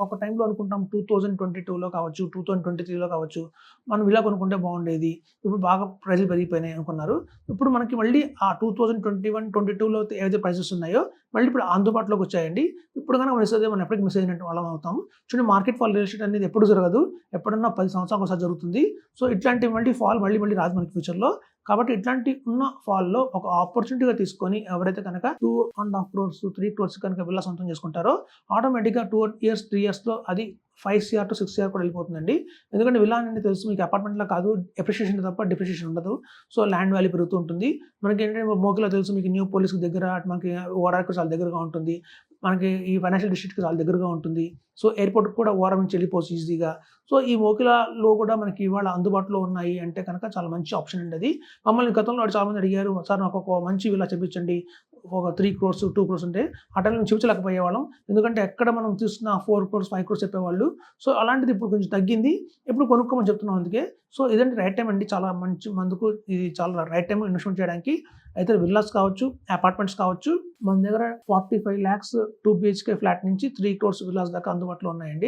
ఒక టైంలో అనుకుంటాం 2022లో కావచ్చు, 2023లో కావచ్చు, మనం విల్లా కొనుక్కుంటే బాగుండేది. ఇప్పుడు బాగా ప్రైస్‌లు పెరిగిపోయినాయి అనుకున్నారు. ఇప్పుడు మనకి మళ్ళీ ఆ 2021, 22లో ఏవైతే ప్రైసెస్ ఉన్నాయో మళ్ళీ ఇప్పుడు అందుబాటులోకి వచ్చాయండి. ఇప్పుడు గనక మిస్ అయితే మనం ఎప్పటికి మిస్ అయినట్టు వాళ్ళం అవుతాం. చూడండి, మార్కెట్ ఫాల్ రియల్ ఎస్టేట్ అనేది ఎప్పుడు జరగదు. ఎప్పుడన్నా 10 సంవత్సరాలకు ఒకసారి జరుగుతుంది. సో ఇట్లాంటి మళ్ళీ ఫాల్ మళ్ళీ రాదు మనకి ఫ్యూచర్‌లో. కాబట్టి ఇట్లాంటి ఉన్న ఫాల్‌లో ఒక ఆపర్చునిటీగా తీసుకొని ఎవరైతే కనుక 2.5 క్రోర్స్, 3 క్రోర్స్ కనుక విల్లా సొంతం చేసుకుంటారో ఆటోమేటిక్‌గా 2 ఇయర్స్, 3 ఇయర్స్‌లో అది 5 సీఆర్ టు 6 సీఆర్ కూడా వెళ్ళిపోతుందండి. ఎందుకంటే విల్లా అనేది తెలుసు మీకు, అపార్ట్మెంట్‌లా కాదు, ఎప్రిషియేషన్ తప్ప డిప్రిషియేషన్ ఉండదు. సో ల్యాండ్ వాల్యూ పెరుగుతూ ఉంటుంది. మనకేంటంటే మోకిలా తెలుసు మీకు, న్యూ పోలీస్‌కి దగ్గర, మనకి ఓఆర్ఆర్‌కి చాలా దగ్గరగా ఉంటుంది. మనకి ఈ ఫైనాన్షియల్ డిస్ట్రిక్ట్‌కి చాలా దగ్గరగా ఉంటుంది. సో ఎయిర్‌పోర్ట్‌కి కూడా ఓఆర్ఆర్ నుంచి వెళ్ళిపోవచ్చు ఈజీగా. సో ఈ మోకిలాలో కూడా మనకి ఇవాళ అందుబాటులో ఉన్నాయి అంటే కనుక చాలా మంచి ఆప్షన్ అండి అది. మమ్మల్ని గతంలో చాలామంది అడిగారు, సార్ నాకు ఒక మంచి విల్లా చూపించండి, ఒక 3 క్రోర్స్, 2 క్రోర్స్ అంటే ఆ టైంలో మేము చూపించలేకపోయేవాళ్ళం. ఎందుకంటే ఎక్కడ మనం చూసిన 4 క్రోర్స్, 5 క్రోర్స్ చెప్పేవాళ్ళు. సో అలాంటిది ఇప్పుడు కొంచెం తగ్గింది. ఇప్పుడు కొనుక్కోమని చెప్తున్నాం అందుకే. సో ఇదండి రైట్ టైం అండి. చాలా మంచి మందుకు ఇది చాలా రైట్ టైం ఇన్వెస్ట్‌మెంట్ చేయడానికి. అయితే విల్లాస్ కావచ్చు, అపార్ట్మెంట్స్ కావచ్చు, మన దగ్గర 45 లాక్స్ 2 బీహెచ్‌కే ఫ్లాట్ నుంచి 3 క్రోర్స్ విల్లాస్ దాకా అందుబాటులో ఉన్నాయండి.